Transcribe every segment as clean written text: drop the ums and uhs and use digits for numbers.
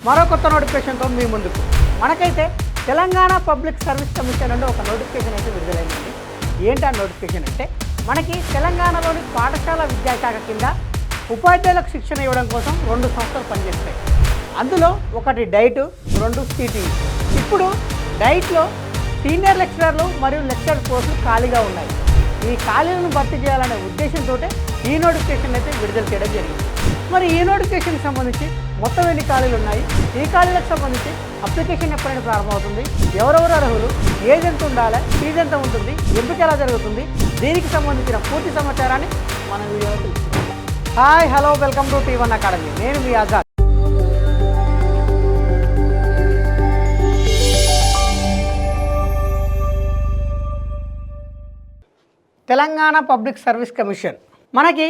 మరో కొత్త నోటిఫికేషన్తో మీ ముందుకు. మనకైతే తెలంగాణ పబ్లిక్ సర్వీస్ కమిషన్ నుండి ఒక నోటిఫికేషన్ అయితే విడుదలైందండి. ఏంటి ఆ నోటిఫికేషన్ అంటే, మనకి తెలంగాణలోని పాఠశాల విద్యాశాఖ కింద ఉపాధ్యాయులకు శిక్షణ ఇవ్వడం కోసం 2 సంస్థలు పనిచేస్తాయి. అందులో ఒకటి డైట్, 2 సిటీ. ఇప్పుడు డైట్లో సీనియర్ లెక్చరర్లు మరియు లెక్చరర్ పోస్టులు ఖాళీగా ఉన్నాయి. ఈ ఖాళీలను భర్తీ చేయాలనే ఉద్దేశంతో ఈ నోటిఫికేషన్ అయితే విడుదల చేయడం జరిగింది. మరి ఈ నోటిఫికేషన్కి సంబంధించి మొత్తం ఎన్ని ఖాళీలు ఉన్నాయి, ఈ ఖాళీలకు సంబంధించి అప్లికేషన్ ఎప్పుడైనా ప్రారంభమవుతుంది, ఎవరెవరు అర్హులు, ఏజ్ ఎంత ఉండాలి, ఫీజు ఎంత ఉంటుంది, ఎంపిక ఎలా జరుగుతుంది, దీనికి సంబంధించిన పూర్తి సమాచారాన్ని మన వీడియోలో తెలుసుకుందాం. Hi, hello, welcome to T1 academy. నేను మీ Azad. Telangana public service commission మనకి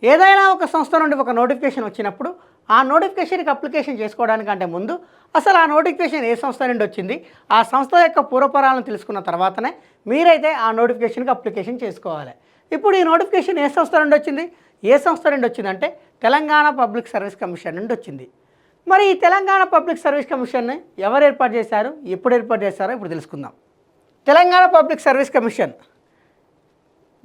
ఏదైనా ఒక సంస్థ నుండి ఒక నోటిఫికేషన్ వచ్చినప్పుడు ఆ నోటిఫికేషన్కి అప్లికేషన్ చేసుకోవడానికంటే ముందు అసలు ఆ నోటిఫికేషన్ ఏ సంస్థ నుండి వచ్చింది, ఆ సంస్థ యొక్క పూర్వపరాలను తెలుసుకున్న తర్వాతనే మీరైతే ఆ నోటిఫికేషన్కి అప్లికేషన్ చేసుకోవాలి. ఇప్పుడు ఈ నోటిఫికేషన్ ఏ సంస్థ నుండి వచ్చింది, ఏ సంస్థ నుండి వచ్చిందంటే తెలంగాణ పబ్లిక్ సర్వీస్ కమిషన్ నుండి వచ్చింది. మరి ఈ తెలంగాణ పబ్లిక్ సర్వీస్ కమిషన్ని ఎవరు ఏర్పాటు చేశారు, ఎప్పుడు ఏర్పాటు చేశారో ఇప్పుడు తెలుసుకుందాం. తెలంగాణ పబ్లిక్ సర్వీస్ కమిషన్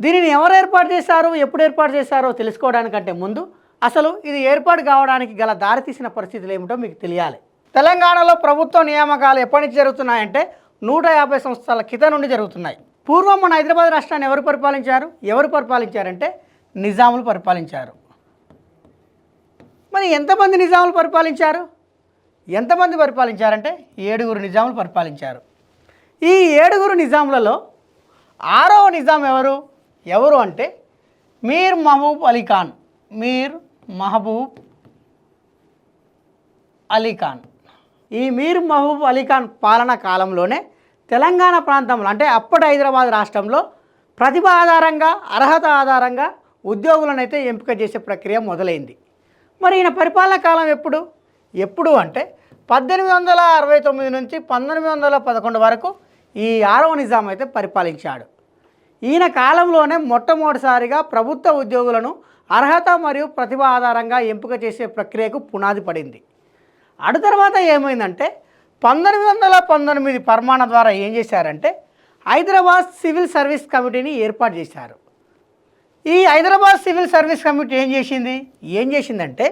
దీనిని ఎవరు ఏర్పాటు చేశారు, ఎప్పుడు ఏర్పాటు చేశారో తెలుసుకోవడానికంటే ముందు అసలు ఇది ఏర్పాటు కావడానికి గల దారితీసిన పరిస్థితులు ఏమిటో మీకు తెలియాలి. తెలంగాణలో ప్రభుత్వ నియామకాలు ఎప్పటి నుంచి జరుగుతున్నాయంటే 150 సంవత్సరాల క్రితం నుండి జరుగుతున్నాయి. పూర్వం మన హైదరాబాద్ రాష్ట్రాన్ని ఎవరు పరిపాలించారంటే నిజాములు పరిపాలించారు. మరి ఎంతమంది నిజాములు పరిపాలించారు, ఎంతమంది పరిపాలించారంటే 7 నిజాములు పరిపాలించారు. ఈ 7 నిజాములలో 6వ నిజాం ఎవరు అంటే మీర్ మహబూబ్ అలీ ఖాన్. ఈ మీర్ మహబూబ్ అలీ ఖాన్ పాలనా కాలంలోనే తెలంగాణ ప్రాంతంలో అంటే అప్పటి హైదరాబాద్ రాష్ట్రంలో ప్రతిభ ఆధారంగా, అర్హత ఆధారంగా ఉద్యోగులను అయితే ఎంపిక చేసే ప్రక్రియ మొదలైంది. మరి ఈయన పరిపాలనా కాలం ఎప్పుడు అంటే 1869 నుంచి 1911 వరకు ఈ 6వ నిజాం అయితే పరిపాలించాడు. ఈయన కాలంలోనే మొట్టమొదటిసారిగా ప్రభుత్వ ఉద్యోగులను అర్హత మరియు ప్రతిభ ఆధారంగా ఎంపిక చేసే ప్రక్రియకు పునాది పడింది. అటు తర్వాత ఏమైందంటే 1919 పర్మాణ ద్వారా ఏం చేశారంటే హైదరాబాద్ సివిల్ సర్వీస్ కమిటీని ఏర్పాటు చేశారు. ఈ హైదరాబాద్ సివిల్ సర్వీస్ కమిటీ ఏం చేసిందంటే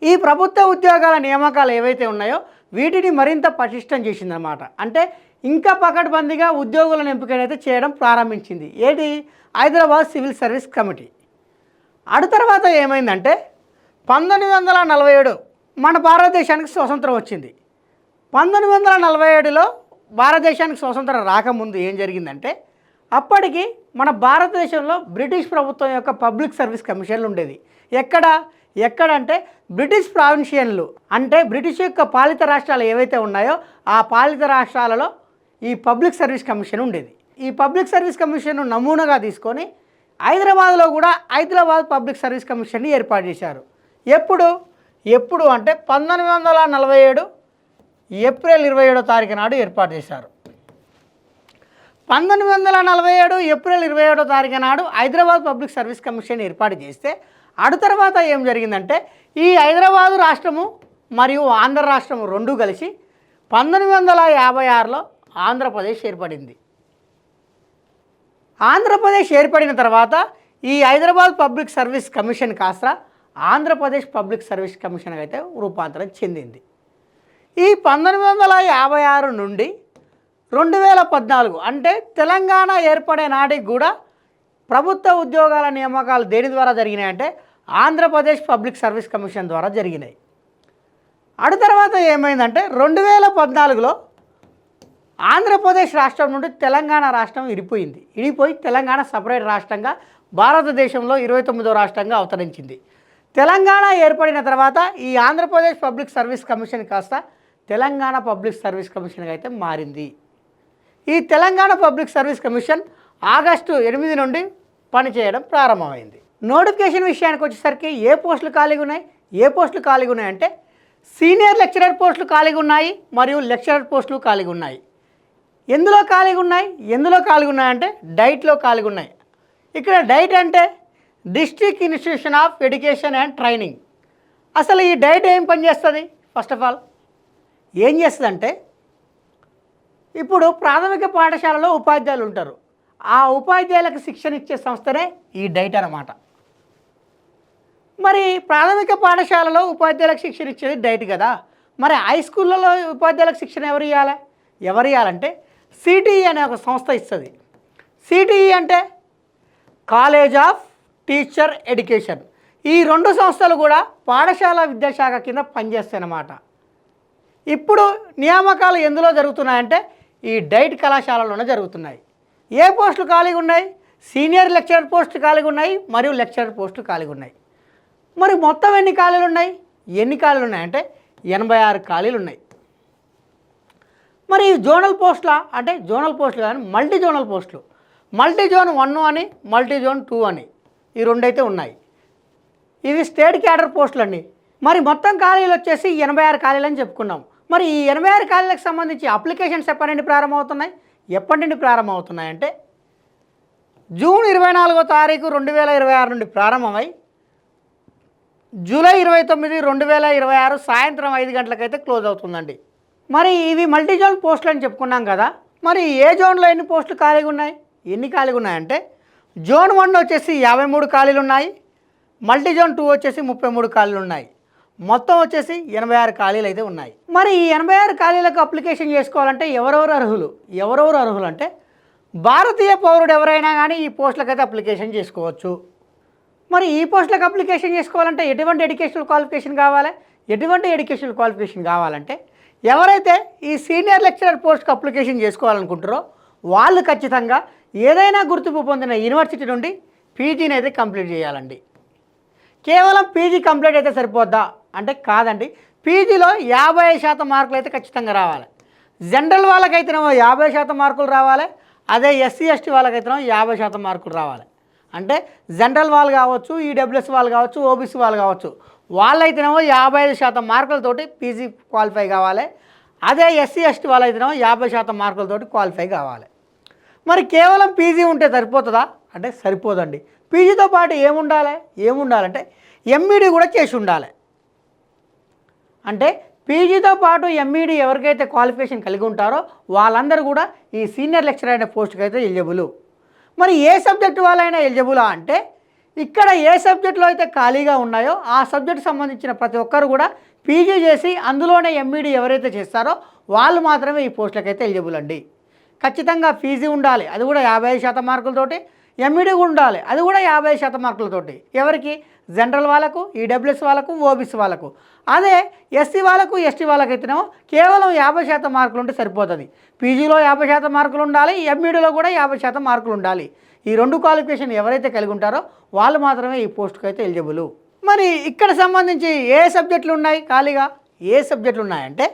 ఈ ప్రభుత్వ ఉద్యోగాల నియామకాలు ఏవైతే ఉన్నాయో వీటిని మరింత పటిష్టం చేసిందన్నమాట. అంటే ఇంకా పకడ్బందీగా ఉద్యోగులను ఎంపికనైతే చేయడం ప్రారంభించింది. Hyderabad civil service committee. అటు తర్వాత ఏమైందంటే 1947 మన భారతదేశానికి స్వతంత్రం వచ్చింది. 1947లో భారతదేశానికి స్వతంత్రం రాకముందు ఏం జరిగిందంటే అప్పటికి మన భారతదేశంలో బ్రిటిష్ ప్రభుత్వం యొక్క పబ్లిక్ సర్వీస్ కమిషన్లు ఉండేది. ఎక్కడంటే బ్రిటిష్ ప్రావిన్షియన్లు అంటే బ్రిటిష్ యొక్క పాలిత రాష్ట్రాలు ఏవైతే ఉన్నాయో ఆ పాలిత రాష్ట్రాలలో ఈ పబ్లిక్ సర్వీస్ కమిషన్ ఉండేది. ఈ పబ్లిక్ సర్వీస్ కమిషన్ను నమూనాగా తీసుకొని హైదరాబాద్లో కూడా హైదరాబాద్ పబ్లిక్ సర్వీస్ కమిషన్ని ఏర్పాటు చేశారు. ఎప్పుడు అంటే 1947 ఏప్రిల్ 27వ తారీఖు నాడు ఏర్పాటు చేశారు. 1947 ఏప్రిల్ 27వ తారీఖు నాడు హైదరాబాద్ పబ్లిక్ సర్వీస్ కమిషన్ ఏర్పాటు చేస్తే అటు తర్వాత ఏం జరిగిందంటే ఈ హైదరాబాదు రాష్ట్రము మరియు ఆంధ్ర రాష్ట్రము 2 కలిసి 1956లో ఆంధ్రప్రదేశ్ ఏర్పడింది. ఆంధ్రప్రదేశ్ ఏర్పడిన తర్వాత ఈ హైదరాబాద్ పబ్లిక్ సర్వీస్ కమిషన్ కాస్త ఆంధ్రప్రదేశ్ పబ్లిక్ సర్వీస్ కమిషన్ అయితే రూపాంతరం చెందింది. ఈ 1956 నుండి 2014 అంటే తెలంగాణ ఏర్పడే నాటికి కూడా ప్రభుత్వ ఉద్యోగాల నియామకాలు దేని ద్వారా జరిగినాయంటే ఆంధ్రప్రదేశ్ పబ్లిక్ సర్వీస్ కమిషన్ ద్వారా జరిగినాయి. అటు తర్వాత ఏమైందంటే 2014లో ఆంధ్రప్రదేశ్ రాష్ట్రం నుండి తెలంగాణ రాష్ట్రం విడిపోయి తెలంగాణ సపరేట్ రాష్ట్రంగా భారతదేశంలో 29వ రాష్ట్రంగా అవతరించింది. తెలంగాణ ఏర్పడిన తర్వాత ఈ ఆంధ్రప్రదేశ్ పబ్లిక్ సర్వీస్ కమిషన్ కాస్త తెలంగాణ పబ్లిక్ సర్వీస్ కమిషన్గా అయితే మారింది. ఈ Telangana public service commission August 8 నుండి పనిచేయడం ప్రారంభమైంది. నోటిఫికేషన్ విషయానికి వచ్చేసరికి ఏ పోస్టులు ఖాళీగా ఉన్నాయి అంటే సీనియర్ లెక్చరర్ పోస్టులు ఖాళీగా ఉన్నాయి మరియు లెక్చరర్ పోస్టులు ఖాళీగా ఉన్నాయి. ఎందులో ఖాళీగా ఉన్నాయి అంటే డైట్లో ఖాళీగా ఉన్నాయి. ఇక్కడ డైట్ అంటే district institution of education and training. అసలు ఈ డైట్ ఏం పనిచేస్తుంది? ఫస్ట్ ఆఫ్ ఆల్ ఏం చేస్తుందంటే, ఇప్పుడు ప్రాథమిక పాఠశాలలో ఉపాధ్యాయులు ఉంటారు. ఆ ఉపాధ్యాయులకు శిక్షణ ఇచ్చే సంస్థనే ఈ డైట్ అన్నమాట. మరి ప్రాథమిక పాఠశాలలో ఉపాధ్యాయులకు శిక్షణ ఇచ్చేది డైట్ కదా. మరి హై స్కూళ్ళలో ఉపాధ్యాయులకు శిక్షణ ఎవరు ఇవ్వాలంటే సిటిఈ అనే ఒక సంస్థ ఇస్తుంది. సిటిఈ అంటే కాలేజ్ ఆఫ్ టీచర్ ఎడ్యుకేషన్. ఈ రెండు సంస్థలు కూడా పాఠశాల విద్యాశాఖ కింద పనిచేస్తాయి అన్నమాట. ఇప్పుడు నియామకాలు ఎందులో జరుగుతున్నాయంటే ఈ డైట్ కళాశాలలోనే జరుగుతున్నాయి. ఏ పోస్టులు ఖాళీగా ఉన్నాయి? సీనియర్ లెక్చరర్ పోస్టులు ఖాళీగా ఉన్నాయి మరియు లెక్చరర్ పోస్టులు ఖాళీగా ఉన్నాయి. మరి మొత్తం ఎన్ని ఖాళీలు ఉన్నాయి? ఉన్నాయంటే 86 ఖాళీలు ఉన్నాయి. మరి జోనల్ పోస్టులా అంటే జోనల్ పోస్టులు కానీ మల్టీ జోనల్ పోస్టులు, మల్టీ జోన్ 1 అని మల్టీ జోన్ 2 అని ఈ రెండైతే ఉన్నాయి. ఇవి స్టేట్ క్యాడర్ పోస్టులు అండి. మరి మొత్తం ఖాళీలు వచ్చేసి 86 ఖాళీలు అని చెప్పుకున్నాం. మరి ఈ 86 ఖాళీలకు సంబంధించి అప్లికేషన్స్ ఎప్పటి నుండి ప్రారంభమవుతున్నాయి అంటే జూన్ 24వ తారీఖు 2026 నుండి ప్రారంభమై జూలై 29, 2026 సాయంత్రం 5 గంటలకైతే క్లోజ్ అవుతుందండి. మరి ఇవి మల్టీ జోన్ పోస్టులు అని చెప్పుకున్నాం కదా. మరి ఏ జోన్లో ఎన్ని పోస్టులు ఖాళీగా ఉన్నాయంటే జోన్ 1 వచ్చేసి 53 ఖాళీలు ఉన్నాయి, మల్టీ జోన్ 2 వచ్చేసి 33 ఖాళీలు ఉన్నాయి. మొత్తం వచ్చేసి 86 ఖాళీలు అయితే ఉన్నాయి. మరి ఈ 86 ఖాళీలకు అప్లికేషన్ చేసుకోవాలంటే ఎవరెవరు అర్హులు అంటే భారతీయ పౌరుడు ఎవరైనా కానీ ఈ పోస్టులకు అయితే అప్లికేషన్ చేసుకోవచ్చు. మరి ఈ పోస్టులకు అప్లికేషన్ చేసుకోవాలంటే ఎటువంటి ఎడ్యుకేషనల్ క్వాలిఫికేషన్ కావాలంటే ఎవరైతే ఈ సీనియర్ లెక్చరర్ పోస్ట్కి అప్లికేషన్ చేసుకోవాలనుకుంటారో వాళ్ళు ఖచ్చితంగా ఏదైనా గుర్తింపు పొందిన యూనివర్సిటీ నుండి పీజీని అయితే కంప్లీట్ చేయాలండి. కేవలం పీజీ కంప్లీట్ అయితే సరిపోద్దా అంటే కాదండి. పీజీలో 50% మార్కులు అయితే ఖచ్చితంగా రావాలి. జనరల్ వాళ్ళకైతేనేమో 50% మార్కులు రావాలి. అదే ఎస్సీ ఎస్టీ వాళ్ళకైతేనేమో 50% మార్కులు రావాలి. అంటే జనరల్ వాళ్ళు కావచ్చు, ఈడబ్ల్యూఎస్ వాళ్ళు కావచ్చు, ఓబీసీ వాళ్ళు కావచ్చు, వాళ్ళైతేనేమో 55% మార్కులతోటి పీజీ క్వాలిఫై కావాలి. అదే ఎస్సీ ఎస్టీ వాళ్ళైతేనేమో 50% మార్కులతోటి క్వాలిఫై కావాలి. మరి కేవలం పీజీ ఉంటే సరిపోతుందా అంటే సరిపోదండి. పీజీతో పాటు ఏముండాలంటే ఎంఈడి కూడా చేసి ఉండాలి. అంటే పీజీతో పాటు ఎంఈడి ఎవరికైతే క్వాలిఫికేషన్ కలిగి ఉంటారో వాళ్ళందరూ కూడా ఈ సీనియర్ లెక్చరర్ అనే పోస్ట్కి అయితే ఎలిజిబుల్. మరి ఏ సబ్జెక్టు వాళ్ళైనా ఎలిజిబులా అంటే ఇక్కడ ఏ సబ్జెక్టులో అయితే ఖాళీగా ఉన్నాయో ఆ సబ్జెక్టు సంబంధించిన ప్రతి ఒక్కరు కూడా పీజీ చేసి అందులోనే ఎంఈడి ఎవరైతే చేస్తారో వాళ్ళు మాత్రమే ఈ పోస్టులకు అయితే ఎలిజిబుల్ అండి. ఖచ్చితంగా పీజీ ఉండాలి, అది కూడా 55% మార్కులతోటి. ఎంఈడి కూడా ఉండాలి, అది కూడా 50% మార్కులతోటి. ఎవరికి? జనరల్ వాళ్ళకు, ఈడబ్ల్యూఎస్ వాళ్ళకు, ఓబీసీ వాళ్ళకు. అదే ఎస్సీ వాళ్ళకు, ఎస్టీ వాళ్ళకైతేనేమో కేవలం 50% మార్కులు ఉంటే సరిపోతుంది. పీజీలో 50% మార్కులు ఉండాలి, ఎంఈడిలో కూడా 50% మార్కులు ఉండాలి. ఈ రెండు క్వాలిఫికేషన్ ఎవరైతే కలిగి ఉంటారో వాళ్ళు మాత్రమే ఈ పోస్టుకు అయితే ఎలిజిబుల్. మరి ఇక్కడ సంబంధించి ఏ సబ్జెక్టులు ఉన్నాయి ఖాళీగా? ఏ సబ్జెక్టులు ఉన్నాయంటే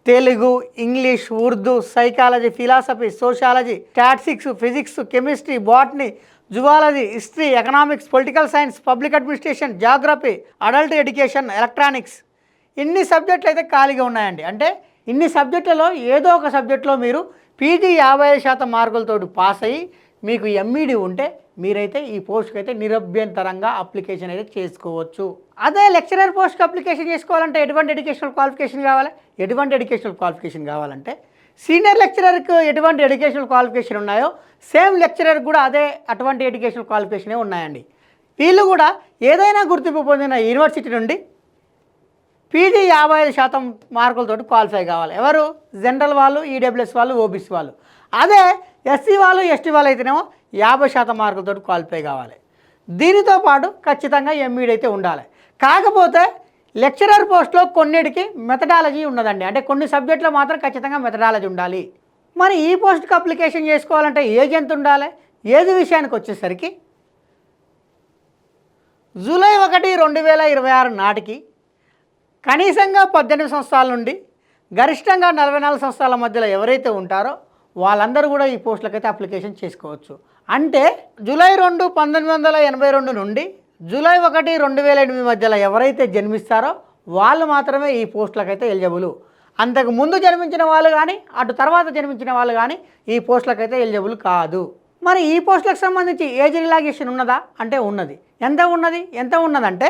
Telugu, English, Urdu, psychology, philosophy, sociology, statistics, physics, chemistry, botany, zoology, history, economics, political science, public administration, geography, adult education, electronics, ఇన్ని సబ్జెక్టులు అయితే ఖాళీగా ఉన్నాయండి. అంటే ఇన్ని సబ్జెక్టులలో ఏదో ఒక సబ్జెక్టులో మీరు పీజీ 55% మార్కులతో పాస్ అయ్యి మీకు ఎంఈడి ఉంటే మీరైతే ఈ పోస్ట్కి అయితే నిరభ్యంతరంగా అప్లికేషన్ అయితే చేసుకోవచ్చు. అదే లెక్చరర్ పోస్ట్కి అప్లికేషన్ చేసుకోవాలంటే ఎటువంటి ఎడ్యుకేషనల్ క్వాలిఫికేషన్ కావాలంటే సీనియర్ లెక్చరర్కి ఎటువంటి ఎడ్యుకేషనల్ క్వాలిఫికేషన్ ఉన్నాయో సేమ్ లెక్చరర్ కూడా అటువంటి ఎడ్యుకేషనల్ క్వాలిఫికేషనే ఉన్నాయండి. వీళ్ళు కూడా ఏదైనా గుర్తింపు పొందిన యూనివర్సిటీ నుండి పీజీ 55% మార్కులతోటి క్వాలిఫై కావాలి. ఎవరు? జనరల్ వాళ్ళు, ఈడబ్ల్యూఎస్ వాళ్ళు, ఓబీసీ వాళ్ళు. అదే ఎస్సీ వాళ్ళు, ఎస్టీ వాళ్ళు అయితేనేమో 50% మార్కులతోటి క్వాలిఫై కావాలి. దీనితో పాటు ఖచ్చితంగా ఎంఈడి అయితే ఉండాలి. కాకపోతే లెక్చరర్ పోస్ట్లో కొన్నిటికి మెథడాలజీ ఉన్నదండి. అంటే కొన్ని సబ్జెక్టులో మాత్రం ఖచ్చితంగా మెథడాలజీ ఉండాలి. మరి ఈ పోస్ట్కి అప్లికేషన్ చేసుకోవాలంటే ఏజ్ ఎంత ఉండాలి? ఏజ్ విషయానికి వచ్చేసరికి జూలై 1, 2026 నాటికి కనీసంగా 18 సంవత్సరాల నుండి గరిష్టంగా 44 సంవత్సరాల మధ్యలో ఎవరైతే ఉంటారో వాళ్ళందరూ కూడా ఈ పోస్టులకైతే అప్లికేషన్ చేసుకోవచ్చు. అంటే జూలై 2, 1982 నుండి జూలై 1, 2008 మధ్యలో ఎవరైతే జన్మిస్తారో వాళ్ళు మాత్రమే ఈ పోస్టులకైతే ఎలిజిబుల్. అంతకు ముందు జన్మించిన వాళ్ళు కానీ అటు తర్వాత జన్మించిన వాళ్ళు కానీ ఈ పోస్టులకైతే ఎలిజిబుల్ కాదు. మరి ఈ పోస్టులకు సంబంధించి ఏజ్ రిలాక్సేషన్ ఉన్నదా అంటే ఉన్నది. ఎంత ఉన్నదంటే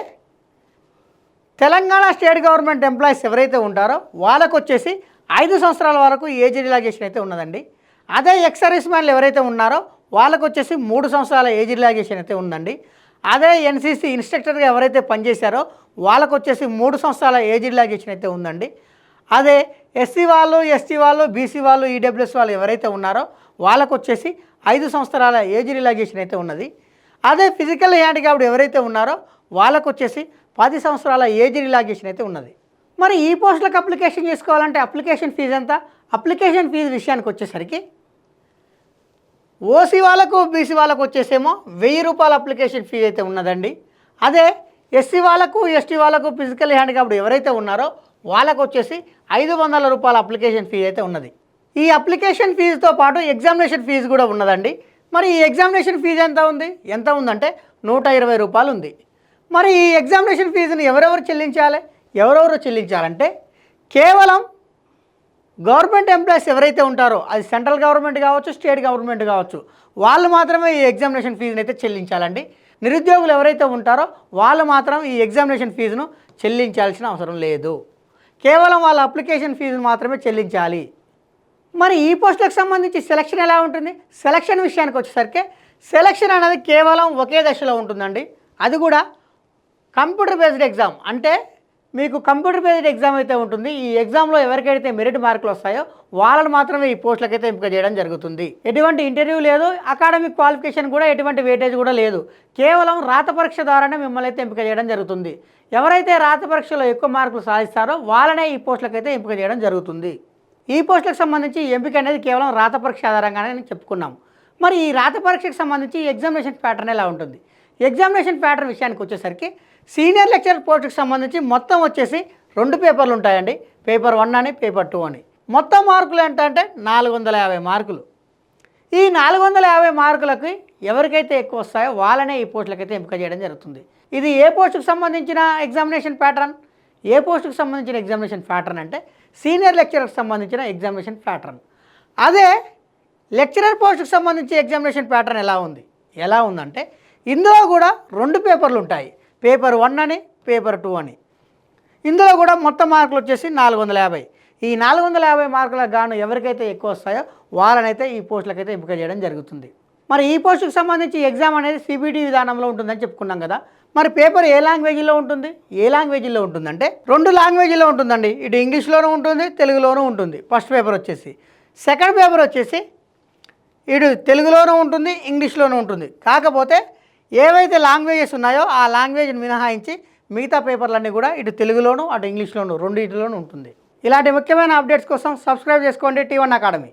తెలంగాణ స్టేట్ గవర్నమెంట్ ఎంప్లాయీస్ ఎవరైతే ఉంటారో వాళ్ళకు వచ్చేసి 5 సంవత్సరాల వరకు ఏజ్ రిలాక్సేషన్ అయితే ఉన్నదండి. అదే ఎక్స్ సర్వీస్ మ్యాన్లు ఎవరైతే ఉన్నారో వాళ్ళకు వచ్చేసి 3 సంవత్సరాల ఏజ్ రిలాక్సేషన్ అయితే ఉందండి. అదే ఎన్సీసీ ఇన్స్ట్రక్టర్గా ఎవరైతే పనిచేశారో వాళ్ళకు వచ్చేసి 3 సంవత్సరాల ఏజ్ రిలాక్సేషన్ అయితే ఉందండి. అదే ఎస్సీ వాళ్ళు, ఎస్టీ వాళ్ళు, బీసీ వాళ్ళు, ఈడబ్ల్యూఎస్ వాళ్ళు ఎవరైతే ఉన్నారో వాళ్ళకు వచ్చేసి 5 సంవత్సరాల ఏజ్ రిలాక్సేషన్ అయితే ఉన్నది. అదే ఫిజికల్ హ్యాండిక్యాప్డ్ ఎవరైతే ఉన్నారో వాళ్ళకు వచ్చేసి 10 సంవత్సరాల ఏజ్ రిలాక్సేషన్ అయితే ఉన్నది. మరి ఈ పోస్టులకు అప్లికేషన్ చేసుకోవాలంటే అప్లికేషన్ ఫీజు ఎంత? అప్లికేషన్ ఫీజు విషయానికి వచ్చేసరికి ఓసీ వాళ్ళకు, బీసీ వాళ్ళకు వచ్చేసేమో 1000 రూపాయల అప్లికేషన్ ఫీజు అయితే ఉన్నదండి. అదే ఎస్సీ వాళ్ళకు, ఎస్టీ వాళ్ళకు, ఫిజికల్ హ్యాండిక్యాప్డ్ ఎవరైతే ఉన్నారో వాళ్ళకు వచ్చేసి 500 రూపాయల అప్లికేషన్ ఫీజు అయితే ఉన్నది. ఈ అప్లికేషన్ ఫీజుతో పాటు ఎగ్జామినేషన్ ఫీజు కూడా ఉన్నదండి. మరి ఈ ఎగ్జామినేషన్ ఫీజు ఎంత ఉందంటే 120 రూపాయలు ఉంది. మరి ఈ ఎగ్జామినేషన్ ఫీజుని ఎవరెవరు చెల్లించాలంటే కేవలం గవర్నమెంట్ ఎంప్లాయీస్ ఎవరైతే ఉంటారో అది సెంట్రల్ గవర్నమెంట్ కావచ్చు, స్టేట్ గవర్నమెంట్ కావచ్చు, వాళ్ళు మాత్రమే ఈ ఎగ్జామినేషన్ ఫీజుని అయితే చెల్లించాలండి. నిరుద్యోగులు ఎవరైతే ఉంటారో వాళ్ళు మాత్రం ఈ ఎగ్జామినేషన్ ఫీజును చెల్లించాల్సిన అవసరం లేదు. కేవలం వాళ్ళ అప్లికేషన్ ఫీజును మాత్రమే చెల్లించాలి. మరి ఈ పోస్టులకు సంబంధించి సెలక్షన్ ఎలా ఉంటుంది? సెలక్షన్ విషయానికి వచ్చేసరికి సెలక్షన్ అనేది కేవలం ఒకే దశలో ఉంటుందండి. అది కూడా కంప్యూటర్ బేస్డ్ ఎగ్జామ్. అంటే మీకు కంప్యూటర్ బేస్డ్ ఎగ్జామ్ అయితే ఉంటుంది. ఈ ఎగ్జామ్లో ఎవరికైతే మెరిట్ మార్కులు వస్తాయో వాళ్ళని మాత్రమే ఈ పోస్టులకు అయితే ఎంపిక చేయడం జరుగుతుంది. ఎటువంటి ఇంటర్వ్యూ లేదు, అకాడమిక్ క్వాలిఫికేషన్ కూడా ఎటువంటి వెయిటేజ్ కూడా లేదు. కేవలం రాత పరీక్ష ద్వారానే మిమ్మల్ని అయితే ఎంపిక చేయడం జరుగుతుంది. ఎవరైతే రాత పరీక్షలో ఎక్కువ మార్కులు సాధిస్తారో వాళ్ళనే ఈ పోస్టులకు అయితే ఎంపిక చేయడం జరుగుతుంది. ఈ పోస్టులకు సంబంధించి ఎంపిక అనేది కేవలం రాత పరీక్ష ఆధారంగానే చెప్పుకున్నాం. మరి ఈ రాత పరీక్షకు సంబంధించి ఎగ్జామినేషన్ ప్యాటర్న్ ఎలా ఉంటుంది? ఎగ్జామినేషన్ ప్యాటర్న్ విషయానికి వచ్చేసరికి సీనియర్ లెక్చరర్ పోస్టుకు సంబంధించి మొత్తం వచ్చేసి 2 పేపర్లు ఉంటాయండి. పేపర్ 1 అని, పేపర్ 2 అని. మొత్తం మార్కులు ఏంటంటే 450 మార్కులు. ఈ 450 మార్కులకి ఎవరికైతే ఎక్కువ వస్తాయో వాళ్ళనే ఈ పోస్టులకైతే ఎంపిక చేయడం జరుగుతుంది. ఇది ఏ పోస్టుకు సంబంధించిన ఎగ్జామినేషన్ ప్యాటర్న్? ఏ పోస్టుకు సంబంధించిన ఎగ్జామినేషన్ ప్యాటర్న్ అంటే సీనియర్ లెక్చరర్కి సంబంధించిన ఎగ్జామినేషన్ ప్యాటర్న్. అదే లెక్చరర్ పోస్టుకు సంబంధించి ఎగ్జామినేషన్ ప్యాటర్న్ ఎలా ఉందంటే ఇందులో కూడా 2 పేపర్లు ఉంటాయి. పేపర్ 1 అని, పేపర్ 2 అని. ఇందులో కూడా మొత్తం మార్కులు వచ్చేసి 450. ఈ 450 మార్కులకు గాను ఎవరికైతే ఎక్కువ వస్తాయో వాళ్ళనైతే ఈ పోస్టులకైతే ఎంపిక చేయడం జరుగుతుంది. మరి ఈ పోస్టుకు సంబంధించి ఎగ్జామ్ అనేది సిబిటి విధానంలో ఉంటుందని చెప్పుకున్నాం కదా. మరి పేపర్ ఏ లాంగ్వేజ్లో ఉంటుంది? ఏ లాంగ్వేజ్లో ఉంటుందంటే 2 లాంగ్వేజ్లో ఉంటుందండి. ఇటు ఇంగ్లీష్లోనూ ఉంటుంది, తెలుగులోనూ ఉంటుంది. ఫస్ట్ పేపర్ వచ్చేసి. సెకండ్ పేపర్ వచ్చేసి ఇటు తెలుగులోనూ ఉంటుంది, ఇంగ్లీష్లోనూ ఉంటుంది. కాకపోతే ఏవైతే లాంగ్వేజెస్ ఉన్నాయో ఆ లాంగ్వేజ్ని మినహాయించి మిగతా పేపర్లన్నీ కూడా ఇటు తెలుగులోను, అటు ఇంగ్లీష్లోను, రెండింటిలోనూ ఉంటుంది. ఇలాంటి ముఖ్యమైన అప్డేట్స్ కోసం సబ్స్క్రైబ్ చేసుకోండి T1 అకాడమీ.